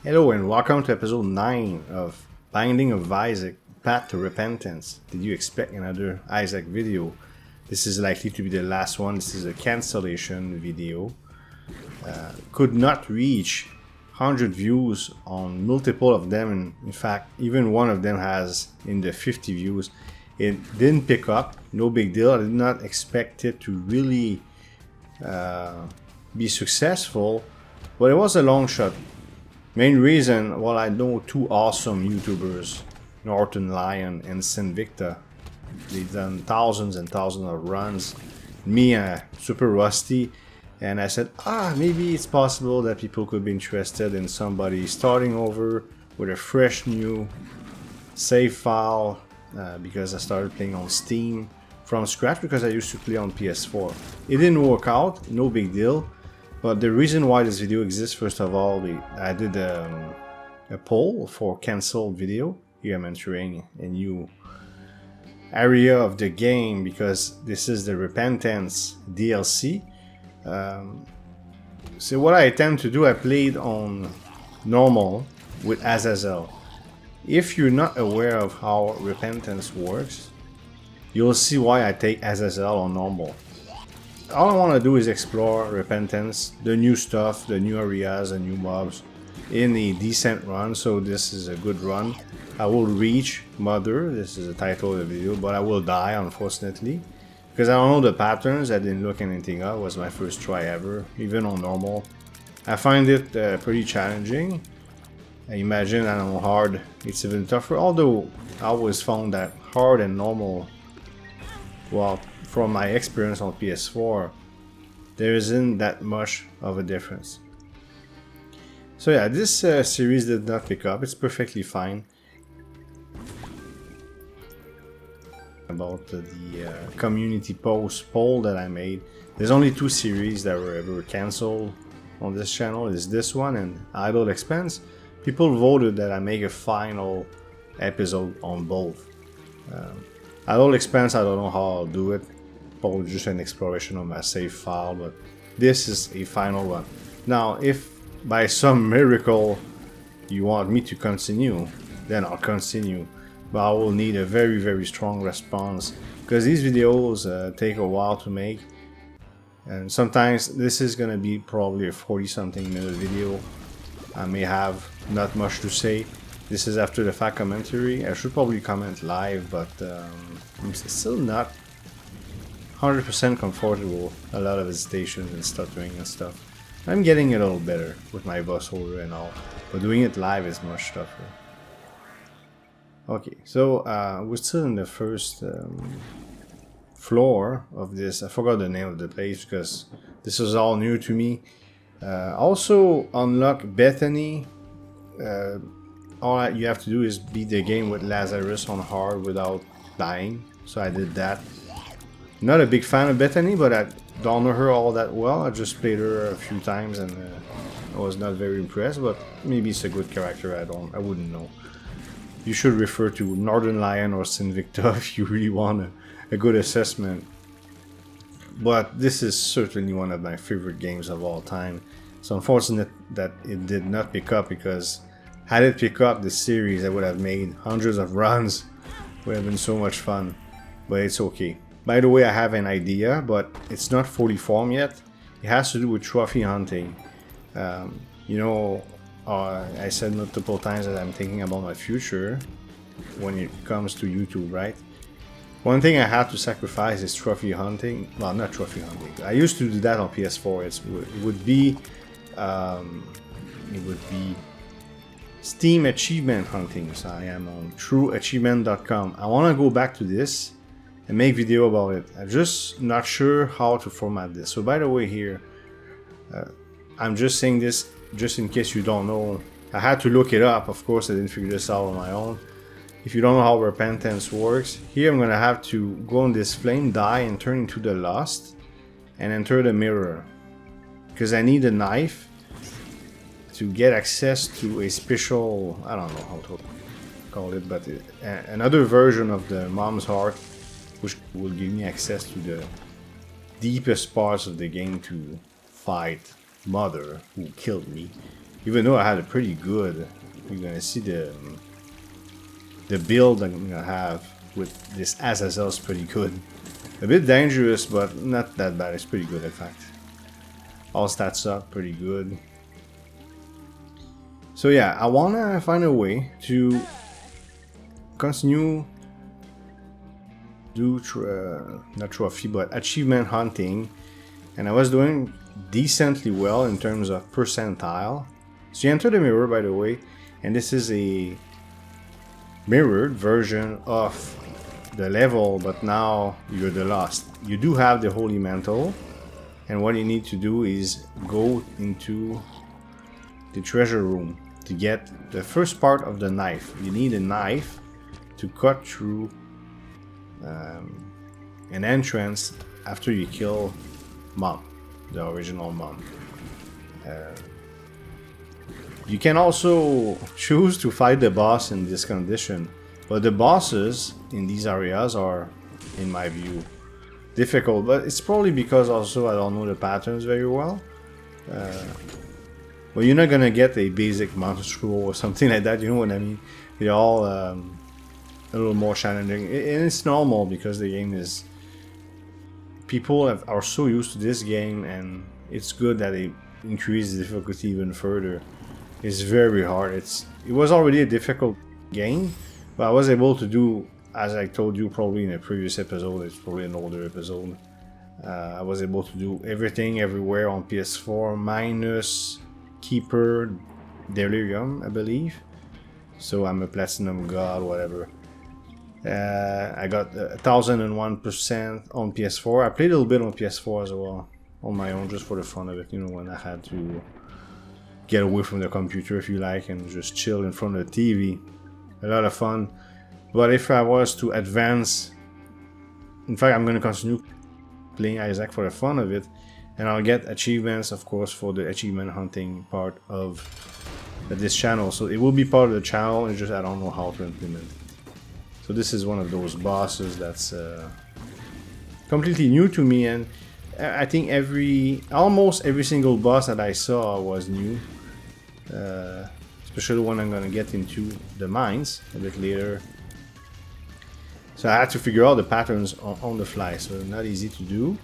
Hello and welcome to episode 9 of Binding of Isaac, Path to Repentance. Did you expect another Isaac video? This is likely to be the last one. This is a cancellation video. Could not reach 100 views on multiple of them, and in fact even one of them has in the 50 views. It didn't pick up, no big deal. I did not expect it to really be successful, but it was a long shot. Main reason, well, I know two awesome YouTubers, Northern Lion and Sinvicta. They've done thousands and thousands of runs. Me, super rusty, and I said, maybe it's possible that people could be interested in somebody starting over with a fresh new save file, because I started playing on Steam from scratch because I used to play on PS4. It didn't work out, no big deal. But the reason why this video exists, first of all, I did a poll for cancelled video. Here I'm entering a new area of the game because this is the Repentance DLC. So what I attempt to do, I played on normal with Azazel. If you're not aware of how Repentance works, you'll see why I take Azazel on normal. All I want to do is explore Repentance, the new stuff, the new areas, the new mobs in a decent run, so this is a good run. I will reach Mother, this is the title of the video, but I will die unfortunately. Because I don't know the patterns, I didn't look anything up, it was my first try ever, even on normal. I find it pretty challenging. I imagine on hard it's even tougher, although I always found that hard and normal, well, from my experience on PS4, there isn't that much of a difference. So yeah, this series did not pick up, it's perfectly fine. About the community poll that I made, there's only two series that were ever cancelled on this channel. Is this one and Idle Expense. People voted that I make a final episode on both. Idle Expense, I don't know how I'll do it. Probably just an exploration of my save file, but this is a final one. Now, if by some miracle you want me to continue, then I'll continue. But I will need a very, very strong response because these videos take a while to make. And sometimes this is gonna be probably a 40-something minute video. I may have not much to say. This is after the fact commentary. I should probably comment live, but I'm still not 100% comfortable. A lot of hesitations and stuttering and stuff. I'm getting a little better with my voiceover and all, but doing it live is much tougher. Okay, so we're still in the first floor of this. I forgot the name of the place because this is all new to me. Also unlock Bethany. All you have to do is beat the game with Lazarus on hard without dying. So I did that. Not a big fan of Bethany, but I don't know her all that well. I just played her a few times and I was not very impressed. But maybe it's a good character. I wouldn't know. You should refer to Northern Lion or Sinvicta if you really want a good assessment. But this is certainly one of my favorite games of all time. It's unfortunate that it did not pick up because had it picked up the series, I would have made hundreds of runs. It would have been so much fun. But it's okay. By the way, I have an idea, but it's not fully formed yet. It has to do with trophy hunting. You know, I said multiple times that I'm thinking about my future when it comes to YouTube, right? One thing I have to sacrifice is trophy hunting. Well, not trophy hunting. I used to do that on PS4. It would be Steam achievement hunting. So I am on trueachievement.com. I want to go back to this and make video about it. I'm just not sure how to format this. So by the way here, I'm just saying this just in case you don't know. I had to look it up, of course I didn't figure this out on my own. If you don't know how Repentance works, here I'm gonna have to go on this flame, die and turn into the Lost and enter the mirror. Because I need a knife to get access to a special, I don't know how to call it, but another version of the Mom's Heart, which will give me access to the deepest parts of the game to fight Mother, who killed me. Even though I had a pretty good, you're gonna see the build I'm gonna have with this Azazel is pretty good. A bit dangerous, but not that bad. It's pretty good, in fact. All stats up, pretty good. So yeah, I wanna find a way to continue do not trophy, but achievement hunting, and I was doing decently well in terms of percentile. So you enter the mirror, by the way, and this is a mirrored version of the level, but now you're the lost. You do have the holy mantle, and what you need to do is go into the treasure room to get the first part of the knife. You need a knife to cut through an entrance after you kill Mom, the original Mom. You can also choose to fight the boss in this condition, but the bosses in these areas are, in my view, difficult, but it's probably because also I don't know the patterns very well. Well, you're not gonna get a basic monster or something like that, you know what I mean? They're all a little more challenging, and it's normal because the game is... People are so used to this game, and it's good that they increase the difficulty even further. It's very hard. It was already a difficult game, but I was able to do, as I told you probably in a previous episode, it's probably an older episode, I was able to do everything everywhere on PS4 minus Keeper Delirium, I believe. So I'm a Platinum God, whatever. I got 1001% on PS4. I played a little bit on PS4 as well, on my own, just for the fun of it, you know, when I had to get away from the computer, if you like, and just chill in front of the TV. A lot of fun. But if I was to advance, in fact, I'm going to continue playing Isaac for the fun of it, and I'll get achievements, of course, for the achievement hunting part of this channel. So it will be part of the channel, it's just I don't know how to implement it. So this is one of those bosses that's completely new to me, and I think almost every single boss that I saw was new. Especially when I'm gonna get into the mines a bit later. So I had to figure out the patterns on the fly, so not easy to do.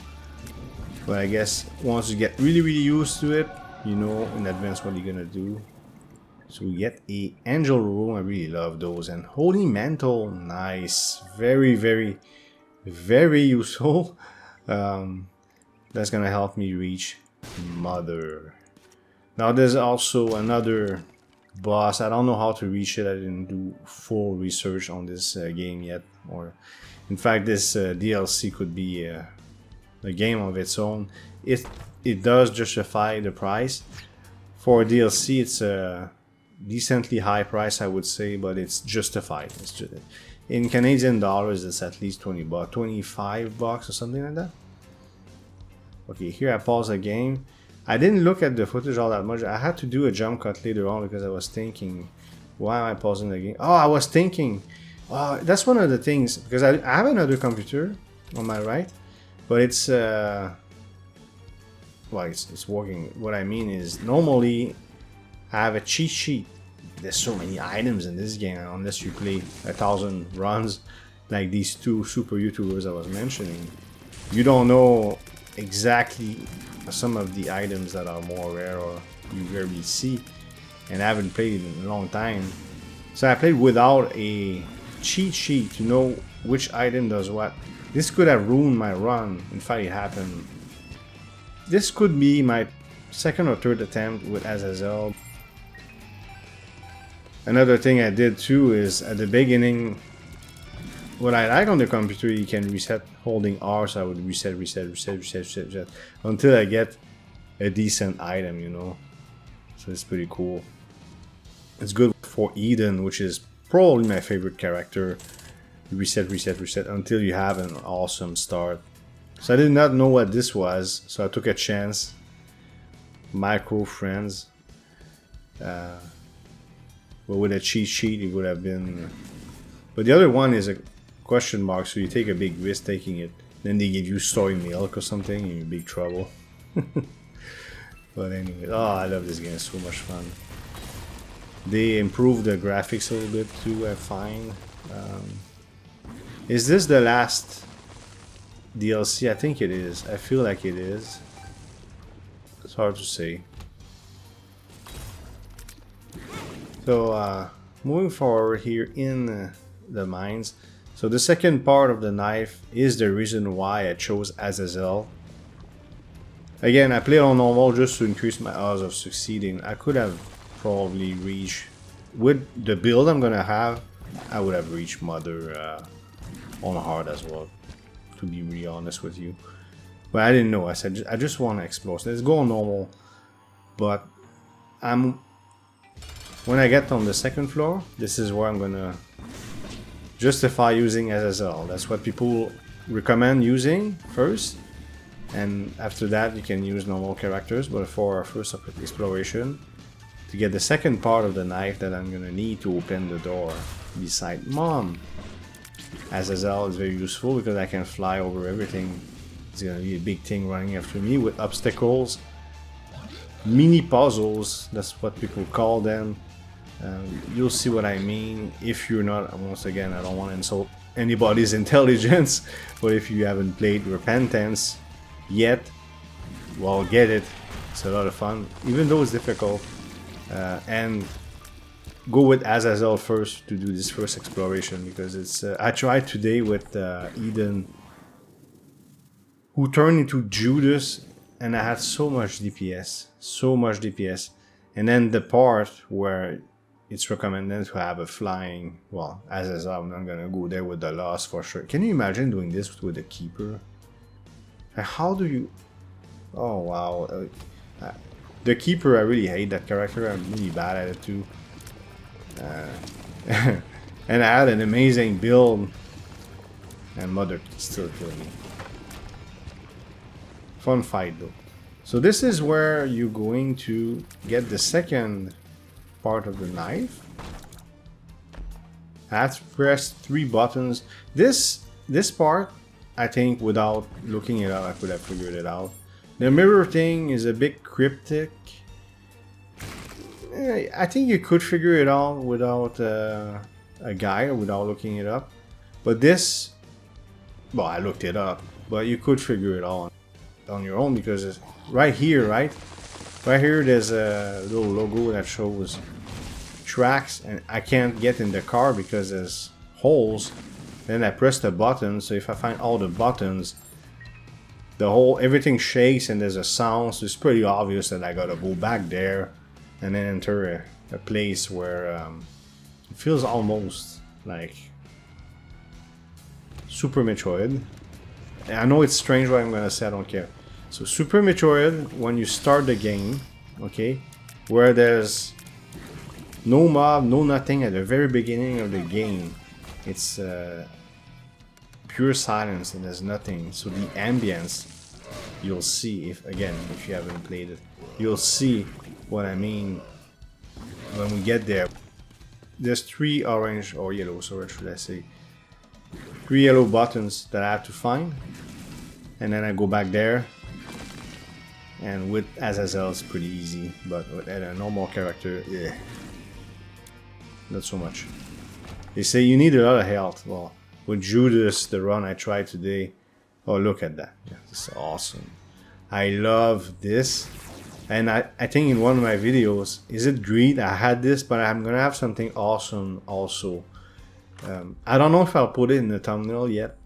But I guess once you get really used to it, you know in advance what you're gonna do. So we get a angel room. I really love those. And holy mantle, nice, very useful. That's gonna help me reach Mother. Now there's also another boss. I don't know how to reach it. I didn't do full research on this game yet. Or, in fact, this DLC could be a game of its own. It does justify the price. For a DLC, it's a decently high price, I would say, but it's justified. In Canadian dollars, it's at least 20 bucks, 25 bucks or something like that. Okay, here I pause the game. I didn't look at the footage all that much. I had to do a jump cut later on because I was thinking, why am I pausing the game? Oh, I was thinking, that's one of the things, because I have another computer on my right, but it's well, it's working. What I mean is, normally I have a cheat sheet. There's so many items in this game, unless you play 1,000 runs like these two super YouTubers I was mentioning. You don't know exactly some of the items that are more rare or you rarely see, and I haven't played in a long time. So I played without a cheat sheet to know which item does what. This could have ruined my run. In fact, it happened. This could be my second or third attempt with Azazel. Another thing I did too is at the beginning, what I like on the computer, you can reset holding R, so I would reset until I get a decent item, you know. So it's pretty cool. It's good for Eden, which is probably my favorite character. Reset until you have an awesome start. So I did not know what this was, so I took a chance. Micro friends. But with a cheat sheet, it would have been. But the other one is a question mark, so you take a big risk taking it. Then they give you soy milk or something, and you're in big trouble. But anyway, oh, I love this game. It's so much fun. They improved the graphics a little bit too, I find. Is this the last DLC? I think it is. I feel like it is. It's hard to say. So, moving forward here in the mines. So the second part of the knife is the reason why I chose Azazel. Again, I played on normal just to increase my odds of succeeding. I could have probably reached, with the build I'm gonna have, I would have reached Mother on hard as well, to be really honest with you. But I didn't know. I said I just want to explore. So let's go on normal. But when I get on the second floor, this is where I'm gonna justify using Azazel. That's what people recommend using first. And after that you can use normal characters, but for our first exploration, to get the second part of the knife that I'm gonna need to open the door beside Mom, Azazel is very useful because I can fly over everything. It's gonna be a big thing running after me with obstacles, mini puzzles, that's what people call them. You'll see what I mean if you're not, once again, I don't want to insult anybody's intelligence, but if you haven't played Repentance yet, well, get it. It's a lot of fun, even though it's difficult. And go with Azazel first to do this first exploration, because it's I tried today with Eden, who turned into Judas, and I had so much DPS, and then the part where it's recommended to have a flying, well, Azazel, I'm not gonna go there with the Lost for sure. Can you imagine doing this with the Keeper? How do you... Oh wow, the Keeper, I really hate that character. I'm really bad at it too. And I had an amazing build, and Mother still killing me. Fun fight though. So this is where you're going to get the second part of the knife. I have to press 3 buttons. This part, I think, without looking it up, I could have figured it out. The mirror thing is a bit cryptic. I think you could figure it out without a guide or without looking it up. But this, well, I looked it up, but you could figure it out on your own, because it's right here, right here, there's a little logo that shows tracks, and I can't get in the car because there's holes. Then I press the button, so if I find all the buttons, everything shakes and there's a sound, so it's pretty obvious that I gotta go back there and then enter a place where it feels almost like Super Metroid. And I know it's strange what I'm gonna say, I don't care. So Super Metroid, when you start the game, okay, where there's no mob, no nothing at the very beginning of the game, it's pure silence and there's nothing. So the ambience, you'll see, if you haven't played it, you'll see what I mean when we get there. There's 3 orange, or yellow, so what should I say, 3 yellow buttons that I have to find, and then I go back there. And with Azazel it's pretty easy, but with a normal character, yeah, not so much. They say you need a lot of health. Well, with Judas, the run I tried today, oh, look at that. Yeah, this is awesome. I love this. And I think in one of my videos, is it Greed? I had this, but I'm gonna have something awesome also. I don't know if I'll put it in the thumbnail yet.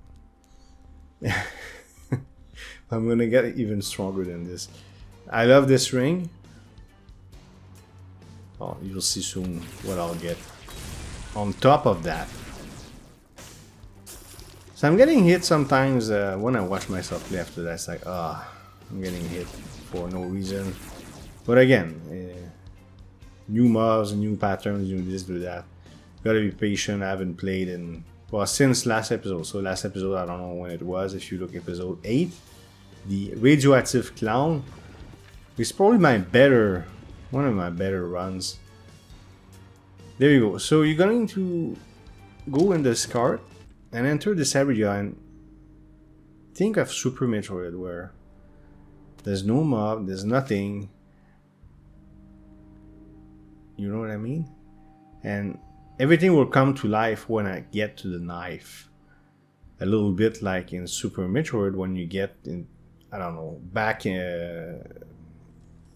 I'm gonna get even stronger than this. I love this ring. Oh, you'll see soon what I'll get. On top of that, so I'm getting hit sometimes when I watch myself play. After that, it's like, I'm getting hit for no reason. But again, new mobs, new patterns, new this, do that. Gotta be patient. I haven't played in, well, since last episode. So last episode, I don't know when it was. If you look at episode 8, the radioactive clown is probably one of my better runs. There you go. So you're going to go in this cart and enter this area and think of Super Metroid, where there's no mob, there's nothing, You know what I mean? And everything will come to life when I get to the knife. A little bit like in Super Metroid when you get in, I don't know, back in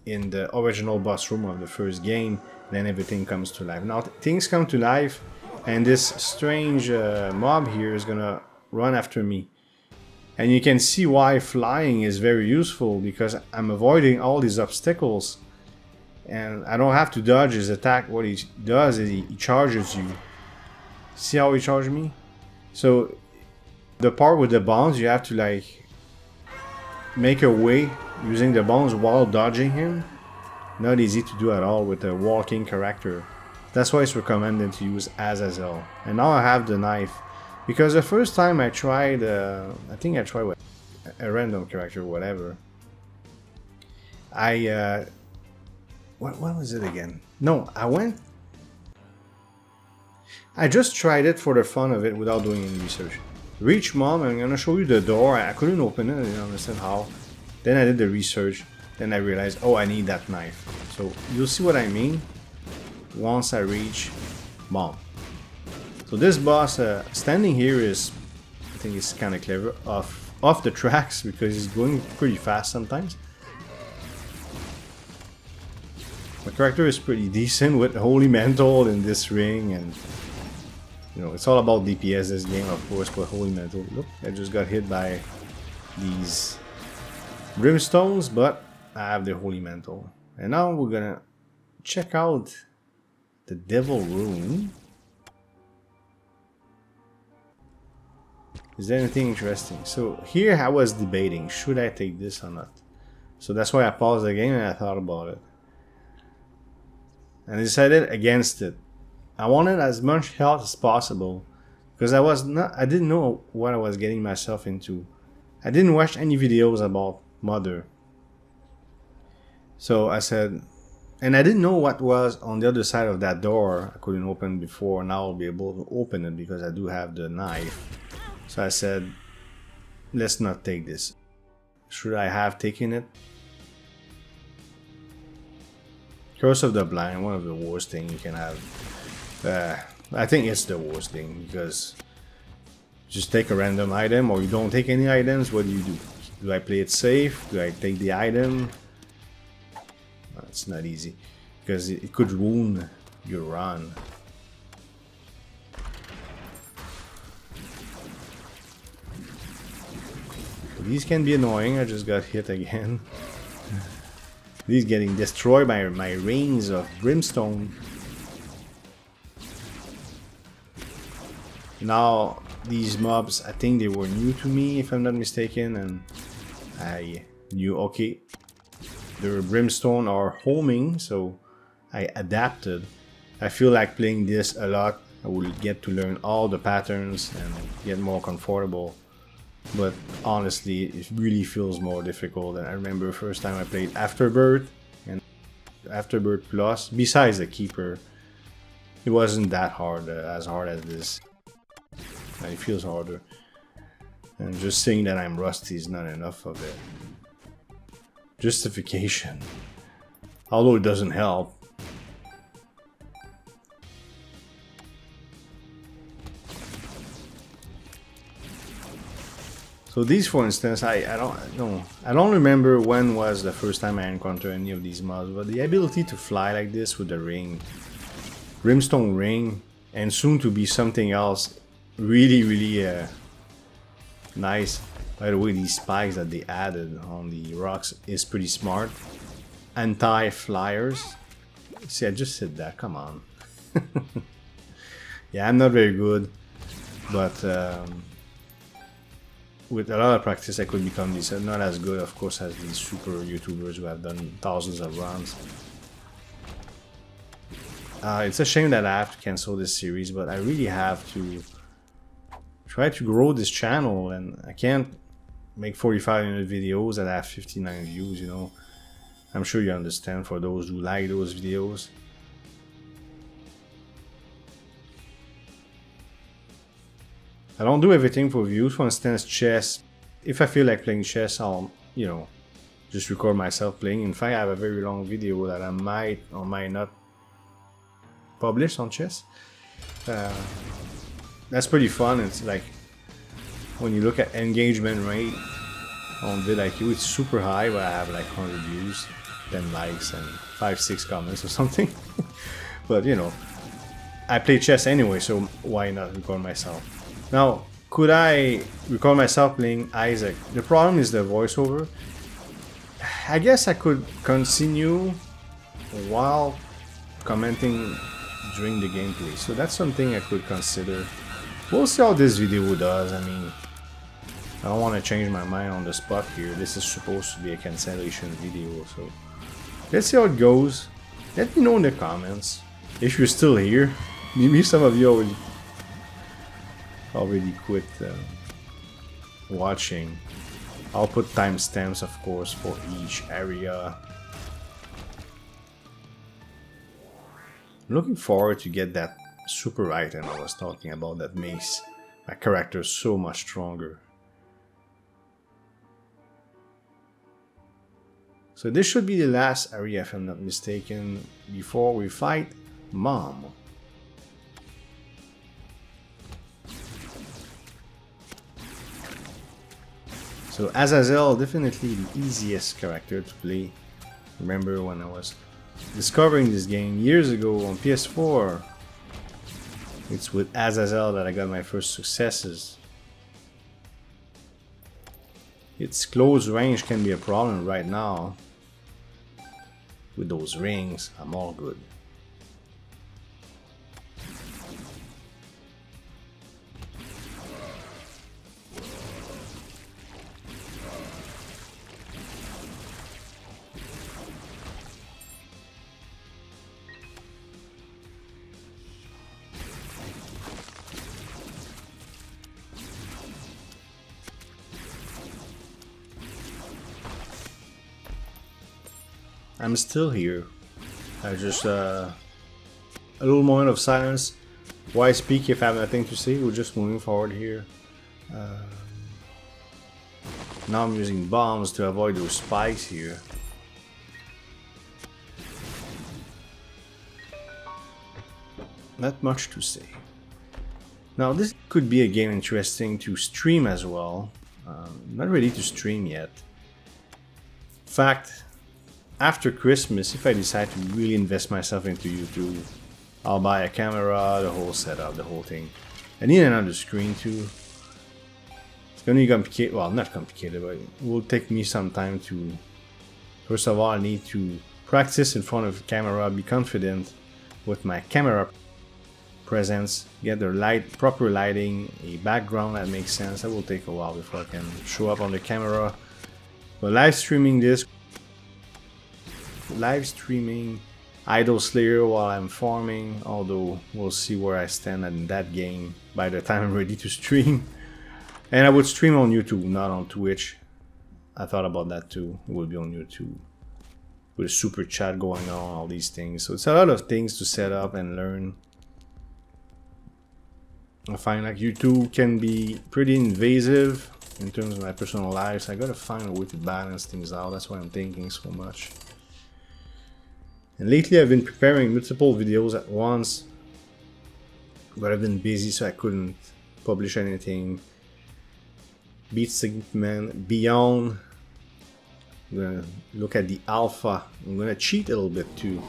the original boss room of the first game, then everything comes to life. Now things come to life, and this strange mob here is gonna run after me. And you can see why flying is very useful, because I'm avoiding all these obstacles. And I don't have to dodge his attack. What he does is he charges you. See how he charged me? So the part with the bombs, you have to like make a way using the bombs while dodging him. Not easy to do at all with a walking character. That's why it's recommended to use Azazel. And now I have the knife. Because the first time I tried, I think I tried with a random character or whatever. What was it again? No, I just tried it for the fun of it without doing any research. Reach mom, I'm gonna show you the door. I couldn't open it, I didn't understand how. Then I did the research, then I realized, oh, I need that knife. So you'll see what I mean once I reach mom. So this boss standing here is, I think it's kind of clever, off the tracks because he's going pretty fast sometimes. My character is pretty decent with Holy Mantle in this ring, and you know, it's all about DPS this game, of course, but Holy Mantle. Look, I just got hit by these brimstones, but I have the Holy Mantle. And now we're gonna check out the Devil Room. Is there anything interesting? So here I was debating, should I take this or not? So that's why I paused the game and I thought about it. And I decided against it. I wanted as much health as possible because I didn't know what I was getting myself into. I didn't watch any videos about Mother. So I said, and I didn't know what was on the other side of that door. I couldn't open before. Now I'll be able to open it because I do have the knife. So I said, let's not take this. Should I have taken it? Curse of the Blind, one of the worst things you can have. I think it's the worst thing because just take a random item or you don't take any items. What do? Do I play it safe? Do I take the item? It's not easy because it could ruin your run. These can be annoying. I just got hit again. These getting destroyed by my rings of brimstone. Now these mobs, I think they were new to me if I'm not mistaken, and I knew, okay, the brimstone are homing, so I adapted. I feel like playing this a lot. I will get to learn all the patterns and get more comfortable. But honestly, it really feels more difficult. And I remember first time I played Afterbirth and Afterbirth Plus, besides the Keeper, it wasn't that hard, as hard as this. And it feels harder. And just saying that I'm rusty is not enough of it. Justification. Although it doesn't help. So these, for instance, I don't remember when was the first time I encountered any of these mobs, but the ability to fly like this with the ring, brimstone ring, and soon to be something else, really nice. By the way, these spikes that they added on the rocks is pretty smart. Anti-flyers. See, I just said that. Come on. Yeah, I'm not very good, but with a lot of practice I could become decent. Not as good, of course, as these super YouTubers who have done thousands of runs. It's a shame that I have to cancel this series, but I really have to try to grow this channel, and I can't make 45-minute videos that have 59 views, you know. I'm sure you understand for those who like those videos. I don't do everything for views. For instance, chess. If I feel like playing chess, I'll, you know, just record myself playing. In fact, I have a very long video that I might or might not published on chess. That's pretty fun. It's like when you look at engagement rate on vidIQ, it's super high, but I have like 100 views, 10 likes, and 5-6 comments or something. But you know, I play chess anyway, so why not record myself? Now, could I record myself playing Isaac? The problem is the voiceover. I guess I could continue while commenting during the gameplay, so that's something I could consider. We'll see how this video does. I mean, I don't want to change my mind on the spot here. This is supposed to be a cancellation video, so let's see how it goes. Let me know in the comments if you're still here. Maybe some of you already quit watching. I'll put timestamps, of course, for each area. I'm looking forward to get that super item I was talking about that makes my character so much stronger. So this should be the last area, if I'm not mistaken, before we fight Mom. So Azazel, definitely the easiest character to play. Remember when I was discovering this game years ago on PS4, it's with Azazel that I got my first successes. Its close range can be a problem right now. With those rings, I'm all good. I'm still here. I just a little moment of silence. Why speak if I have nothing to say? We're just moving forward here. Now I'm using bombs to avoid those spikes here. Not much to say. Now this could be a game interesting to stream as well. Not ready to stream yet. In fact, after Christmas, if I decide to really invest myself into YouTube, I'll buy a camera, the whole setup, the whole thing. I need another screen too. It's gonna be complicated, well, not complicated, but it will take me some time to... First of all, I need to practice in front of the camera, be confident with my camera presence, get the light, proper lighting, a background that makes sense. That will take a while before I can show up on the camera. But live streaming Idol Slayer while I'm farming, although we'll see where I stand in that game by the time I'm ready to stream. And I would stream on YouTube, not on Twitch. I thought about that too. It would be on YouTube with a super chat going on, all these things. So it's a lot of things to set up and learn. I find like YouTube can be pretty invasive in terms of my personal life, so I gotta find a way to balance things out. That's why I'm thinking so much. And lately I've been preparing multiple videos at once, but I've been busy so I couldn't publish anything. Beat Segment Beyond. I'm gonna look at the alpha. I'm gonna cheat a little bit too.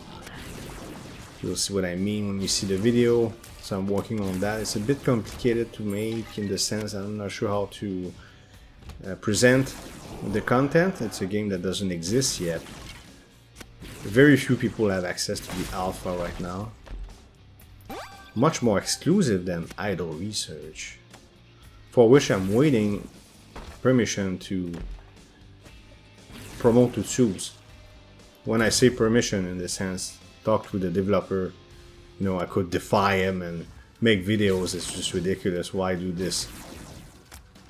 You'll see what I mean when you see the video. So I'm working on that. It's a bit complicated to make in the sense I'm not sure how to present the content. It's a game that doesn't exist yet. Very few people have access to the alpha right now. Much more exclusive than Idle Research, for which I'm waiting permission to promote to choose. When I say permission, in the sense, talk to the developer, you know, I could defy him and make videos. It's just ridiculous. Why do this?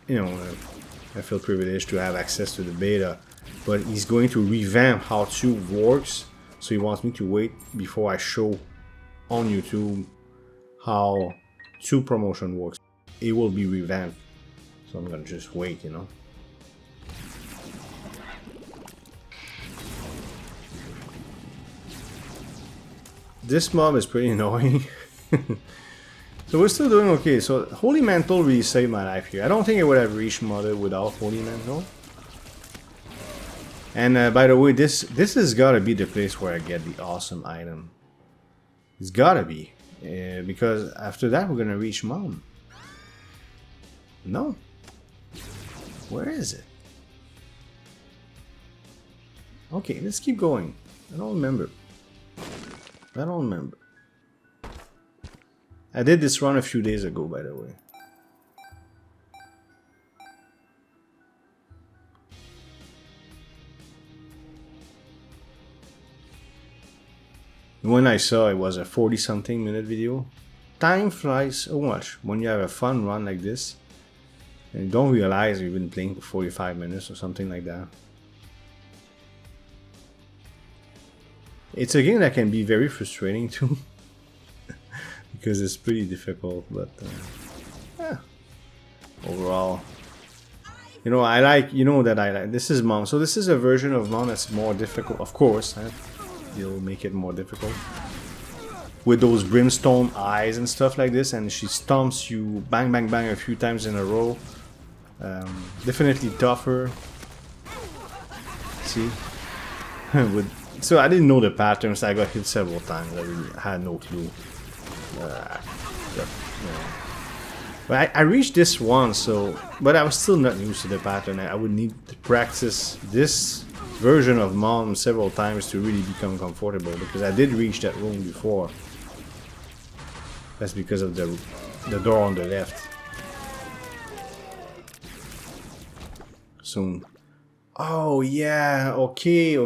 You know, I feel privileged to have access to the beta. But he's going to revamp how 2 works, so he wants me to wait before I show on YouTube how 2 promotion works. It will be revamped, so I'm gonna just wait, you know. this mob is pretty annoying. So we're still doing okay. So Holy Mantle really saved my life here. I don't think I would have reached Mother without Holy Mantle. And by the way, this has got to be the place where I get the awesome item. It's got to be. Because after that we're going to reach Mom. No. Where is it? Okay, let's keep going. I don't remember. I don't remember. I did this run a few days ago, by the way. When I saw it was a 40-something minute video. Time flies so much when you have a fun run like this. And you don't realize you've been playing for 45 minutes or something like that. It's a game that can be very frustrating too. Because it's pretty difficult, but yeah. Overall, you know, I like, you know that I like, this is Mom. So this is a version of Mom that's more difficult, of course. You'll make it more difficult. With those brimstone eyes and stuff like this, and she stomps you bang bang bang a few times in a row. Definitely tougher. See? So I didn't know the patterns, I got hit several times, I really had no clue. But I reached this once, so, but I was still not used to the pattern. I would need to practice this version of Mom several times to really become comfortable, because I did reach that room before. That's because of the door on the left. Soon. Oh yeah, okay.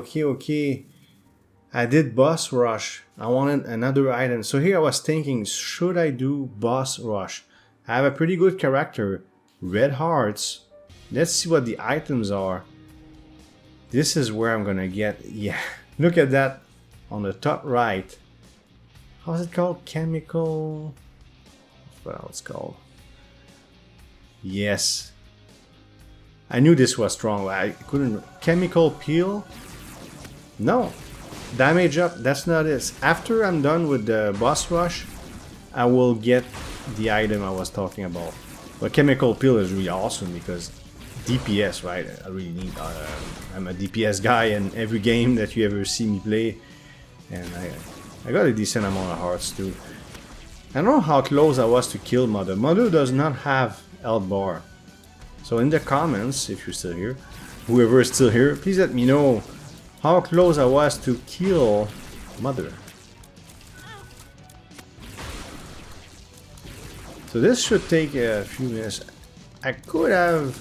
I did boss rush. I wanted another item. So here I was thinking, should I do boss rush? I have a pretty good character. Red hearts. Let's see what the items are. This is where I'm gonna get, yeah. Look at that on the top right. How's it called? Chemical. What else it's called? Yes. I knew this was strong. I couldn't. Chemical peel? No. Damage up, that's not it. After I'm done with the boss rush, I will get the item I was talking about. But chemical peel is really awesome because DPS, right? I really need. I'm a DPS guy in every game that you ever see me play, and I got a decent amount of hearts too. I don't know how close I was to kill Mother. Mother does not have health bar. So in the comments, if you're still here, whoever is still here, please let me know how close I was to kill Mother. So this should take a few minutes. I could have...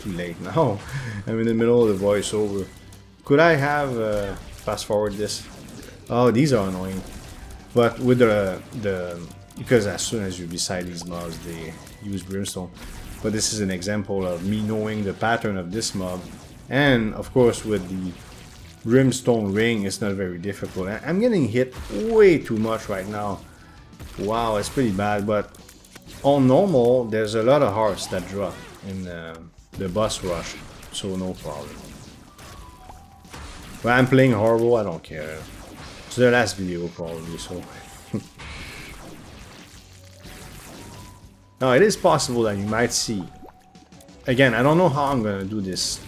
too late now. I'm in the middle of the voiceover. Could I have fast forward this? Oh, these are annoying. But with the because as soon as you're beside these mobs, they use brimstone. But this is an example of me knowing the pattern of this mob. And of course with the brimstone ring, it's not very difficult. I'm getting hit way too much right now. Wow, it's pretty bad. But on normal, there's a lot of hearts that drop in the boss rush, so no problem. But I'm playing horrible, I don't care. It's the last video probably, so... Now it is possible that you might see... Again, I don't know how I'm gonna do this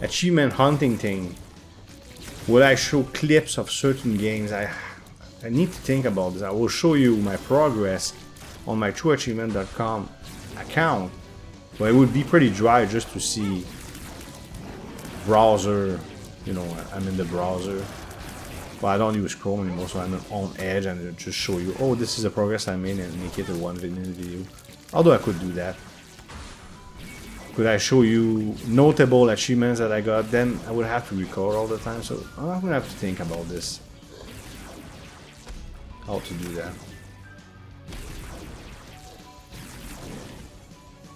achievement hunting thing. Will I show clips of certain games? I need to think about this. I will show you my progress on my trueachievement.com account. But it would be pretty dry just to see browser, you know, I'm in the browser. But I don't use Chrome anymore, so I'm on Edge and just show you, oh, this is the progress I made and make it a 1 minute video. Although I could do that. Could I show you notable achievements that I got? Then I would have to record all the time, so I'm gonna have to think about this. How to do that.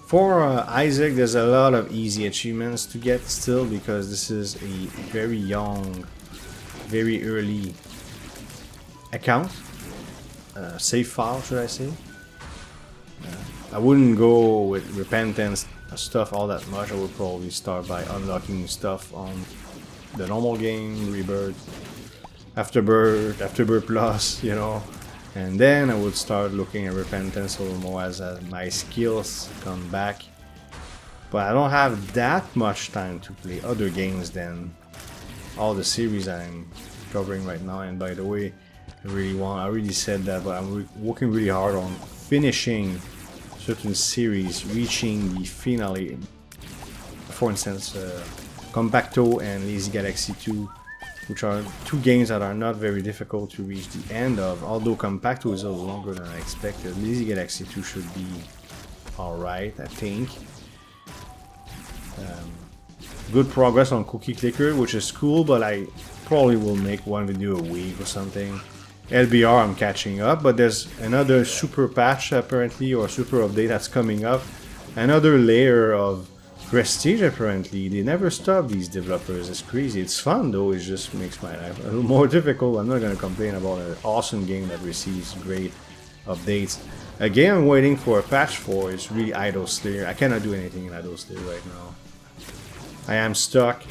For Isaac, there's a lot of easy achievements to get still because this is a very young, very early account. Save file, should I say. I wouldn't go with repentance stuff all that much. I would probably start by unlocking stuff on the normal game, Rebirth, Afterbirth Plus, you know. And then I would start looking at Repentance a little more as my skills come back. But I don't have that much time to play other games than all the series I'm covering right now. And by the way, I already said that, but I'm working really hard on finishing certain series, reaching the finale. For instance, Compacto and Lazy Galaxy 2, which are two games that are not very difficult to reach the end of, although Compacto is a little longer than I expected. Lazy Galaxy 2 should be alright, I think. Good progress on Cookie Clicker, which is cool, but I probably will make one video a week or something. LBR I'm catching up, but there's another super patch apparently, or super update that's coming up. Another layer of prestige apparently. They never stop, these developers. It's crazy. It's fun though, it just makes my life a little more difficult. I'm not gonna complain about an awesome game that receives great updates. A game I'm waiting for a patch for is really Idol Slayer. I cannot do anything in Idol Slayer right now. I am stuck.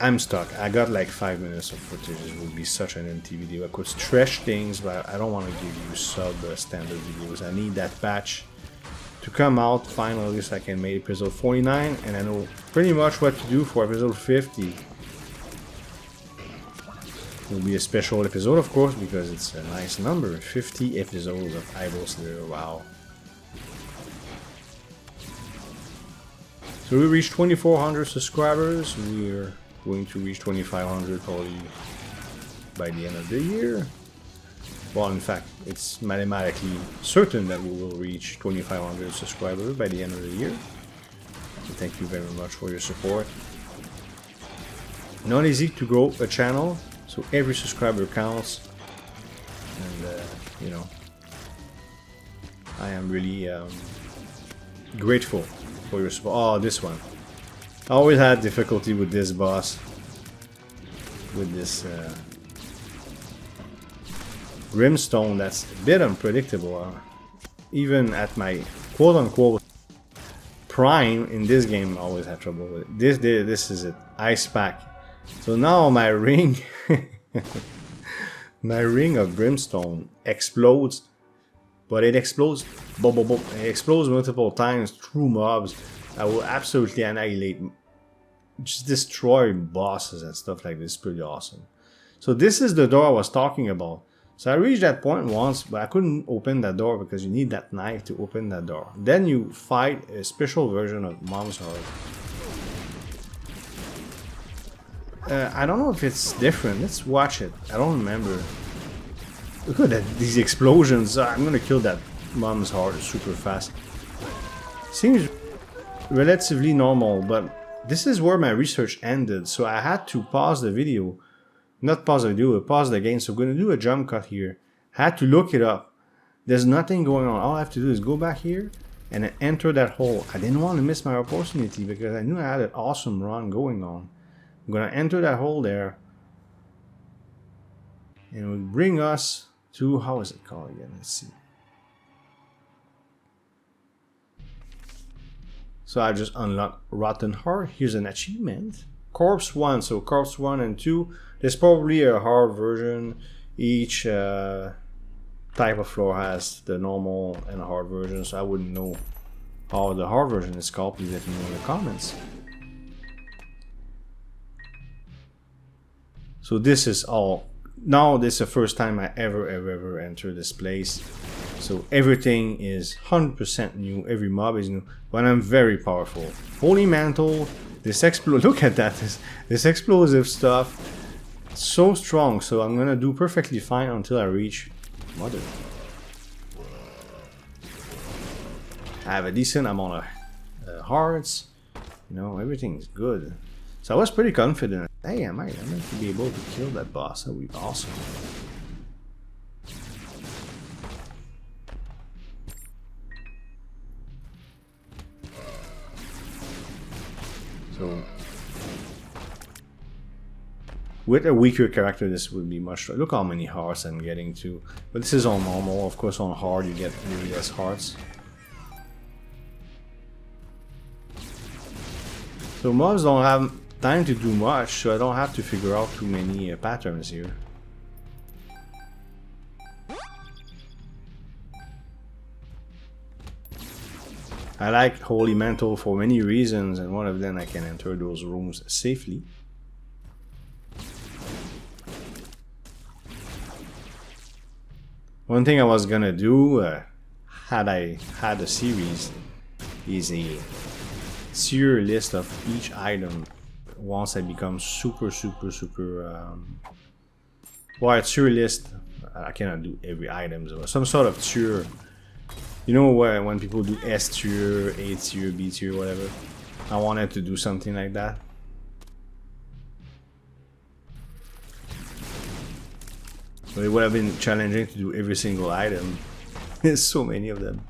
I'm stuck. I got like 5 minutes of footage. It would be such an empty video. I could stretch things, but I don't want to give you standard videos. I need that patch to come out finally so I can make episode 49, and I know pretty much what to do for episode 50. It will be a special episode, of course, because it's a nice number. 50 episodes of Idol Slayer. Wow. So we reached 2,400 subscribers. We're going to reach 2,500 probably by the end of the year. Well, in fact, it's mathematically certain that we will reach 2,500 subscribers by the end of the year. So thank you very much for your support. Not easy to grow a channel, so every subscriber counts. And, you know, I am really grateful for your support. Oh, this one. I always had difficulty with this boss. With this Brimstone that's a bit unpredictable. Even at my quote-unquote prime in this game, I always had trouble with it. This is it. Ice Pack. So now my ring... my ring of Brimstone explodes. But it explodes... It explodes multiple times through mobs. I will absolutely annihilate... Just destroy bosses and stuff like this. Pretty awesome. So this is the door I was talking about. So I reached that point once, but I couldn't open that door because you need that knife to open that door. Then you fight a special version of Mom's Heart. I don't know if it's different. Let's watch it. I don't remember. Look at that, these explosions. I'm gonna kill that Mom's Heart super fast. Seems relatively normal, but this is where my research ended, so I had to pause the video. Not pause the video, but pause the game. So I'm going to do a jump cut here. Had to look it up. There's nothing going on. All I have to do is go back here and then enter that hole. I didn't want to miss my opportunity because I knew I had an awesome run going on. I'm going to enter that hole there. And it will bring us to, how is it called again? Let's see. So I just unlocked Rotten Heart. Here's an achievement. Corpse 1. So Corpse 1 and 2. There's probably a hard version. Each type of floor has the normal and hard version. So I wouldn't know how the hard version is called. Please let me know in the comments. So this is all. Now this is the first time I ever enter this place. So everything is 100% new. Every mob is new. But I'm very powerful. Holy Mantle. This look at that. This explosive stuff. So strong. So I'm gonna do perfectly fine until I reach Mother. I have a decent amount of hearts. You know, everything's good. So I was pretty confident. Hey, I might be able to kill that boss. That would be awesome. So, with a weaker character, this would be much. Look how many hearts I'm getting to. But this is on normal. Of course, on hard, you get really less hearts. So, mobs don't have time to do much, so I don't have to figure out too many patterns here. I like Holy Mantle for many reasons, and one of them I can enter those rooms safely. One thing I was gonna do, had I had a series, is a tier list of each item once I become super well, a tier list. I cannot do every item, but some sort of tier. You know where when people do S tier, A tier, B tier, whatever. I wanted to do something like that. But it would have been challenging to do every single item. There's so many of them.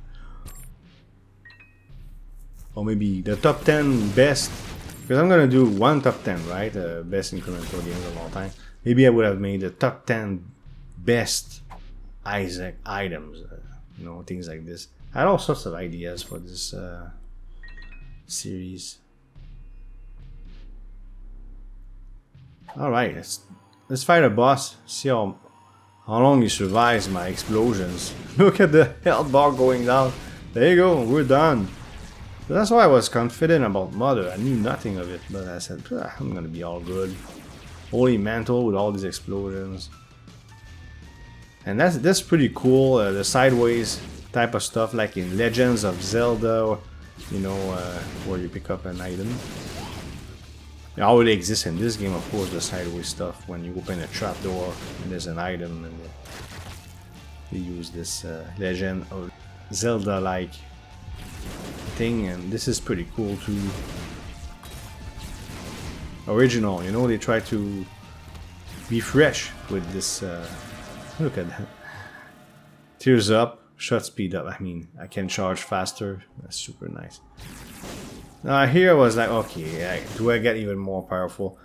Or maybe the top 10 best. Because I'm gonna do one top 10, right? Best incremental games of all time. Maybe I would have made the top 10 best Isaac items. You know, things like this. I had all sorts of ideas for this series. Alright, let's fight a boss. See how long he survives my explosions. Look at the health bar going down. There you go, we're done. So that's why I was confident about Mother. I knew nothing of it, but I said, I'm gonna be all good. Holy Mantle with all these explosions. And that's pretty cool, the sideways type of stuff like in Legends of Zelda, you know, where you pick up an item. It already exists in this game, of course, the sideways stuff when you open a trapdoor and there's an item and they use this Legend of Zelda-like thing, and this is pretty cool too. Original, you know, they try to be fresh with this. Look at that. Tears up, shot speed up. I mean, I can charge faster. That's super nice. Now here I was like, okay, do I get even more powerful?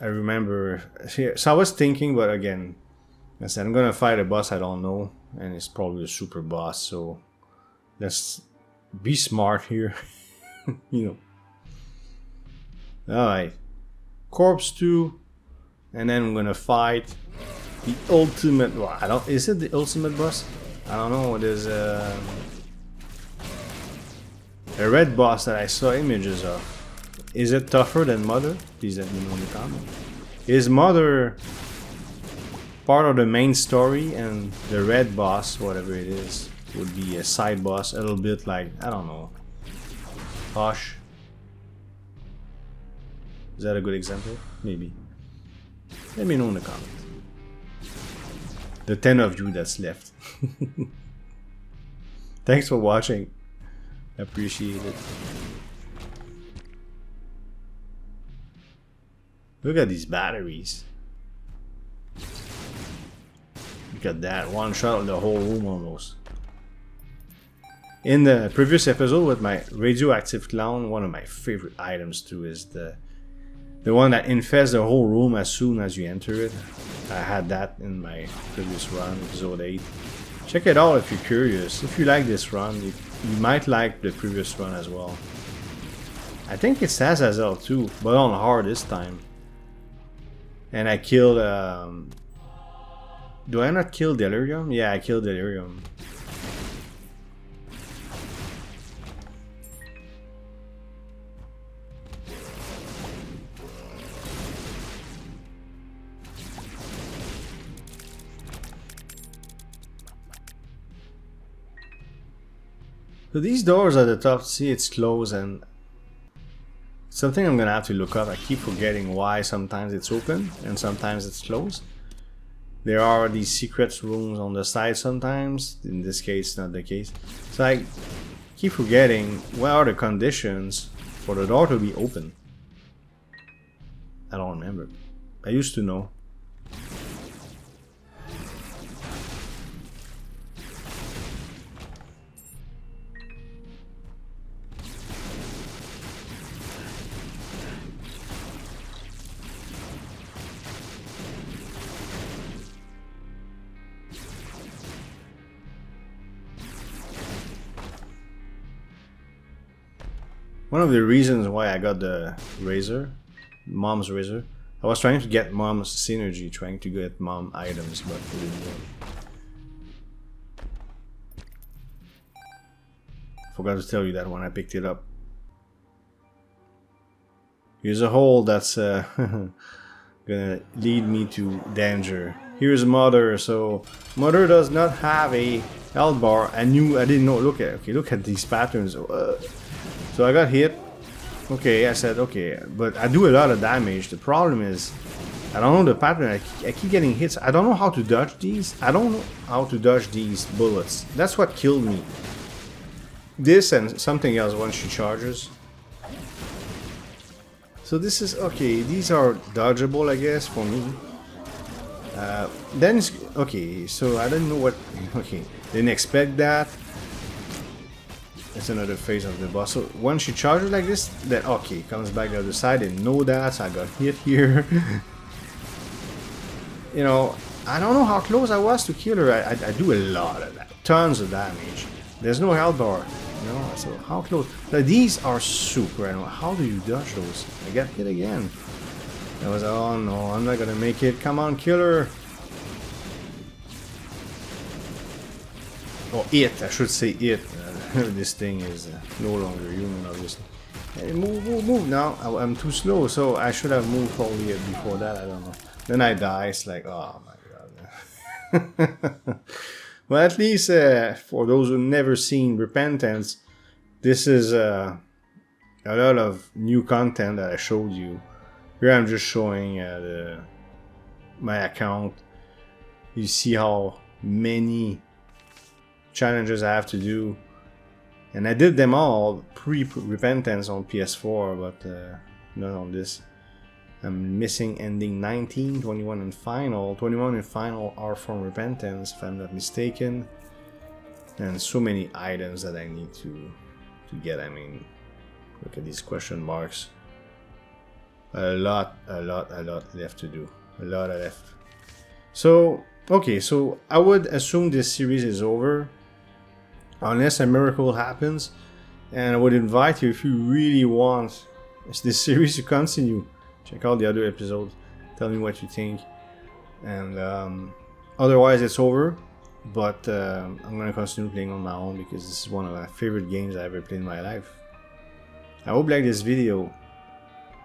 I remember here, so I was thinking, but again, I said I'm gonna fight a boss I don't know, and it's probably a super boss. So let's be smart here, you know. All right, Corpse 2. And then I'm gonna fight the ultimate. Well, I don't. Is it the ultimate boss? I don't know. There's a red boss that I saw images of. Is it tougher than Mother? Please let me know in the comments. Is Mother part of the main story, and the red boss, whatever it is, would be a side boss, a little bit like, I don't know, Hush? Is that a good example? Maybe. Let me know in the comments. The 10 of you that's left. Thanks for watching. Appreciate it. Look at these batteries. Look at that. One shot of the whole room almost. In the previous episode with my radioactive clown, one of my favorite items too is the one that infests the whole room as soon as you enter it. I had that in my previous run, episode 8. Check it out if you're curious. If you like this run, you might like the previous run as well. I think it's Azazel too, but on hard this time. And I killed... do I not kill Delirium? Yeah, I killed Delirium. So these doors at the top, see it's closed, and something I'm gonna have to look up. I keep forgetting why sometimes it's open and sometimes it's closed. There are these secret rooms on the side sometimes. In this case, not the case. So I keep forgetting what are the conditions for the door to be open. I don't remember. I used to know. One of the reasons why I got the razor, mom's razor, I was trying to get mom's synergy, trying to get mom items, but it didn't work. Forgot to tell you that when I picked it up. Here's a hole that's gonna lead me to danger. Here's mother. So mother does not have a health bar. I didn't know. Look at these patterns. So I got hit. Okay, I said okay, but I do a lot of damage. The problem is I don't know the pattern. I keep getting hits. I don't know how to dodge these. I don't know how to dodge these bullets. That's what killed me. This and something else once she charges. So this is okay. These are dodgeable, I guess, for me. Then it's okay. So I didn't know what. Okay, didn't expect that. That's another phase of the boss. So once she charges like this, then okay, comes back the other side. Didn't know that, so I got hit here. You know, I don't know how close I was to kill her. I do a lot of that, tons of damage. There's no health bar. No, so how close? Now, these are super. I don't know. How do you dodge those? I got hit again. I was, oh no, I'm not gonna make it. Come on, kill her. Oh, it. I should say it. This thing is no longer human, obviously. Hey, move now. I'm too slow, so I should have moved probably before that. I don't know. Then I die. It's like, oh my god. Well, at least for those who never seen Repentance, this is a lot of new content that I showed you. Here I'm just showing my account. You see how many challenges I have to do. And I did them all pre-Repentance on PS4, but not on this. I'm missing ending 19, 21 and final. 21 and final are from Repentance, if I'm not mistaken. And so many items that I need to get. I mean, look at these question marks. A lot left to do. A lot left. So, okay, so I would assume this series is over. Unless a miracle happens. And I would invite you, if you really want this series to continue, check out the other episodes. Tell me what you think. And otherwise, it's over. But I'm going to continue playing on my own because this is one of my favorite games I ever played in my life. I hope you liked this video.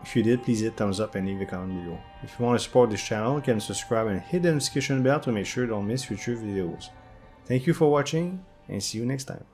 If you did, please hit thumbs up and leave a comment below. If you want to support this channel, you can subscribe and hit the notification bell to make sure you don't miss future videos. Thank you for watching and see you next time.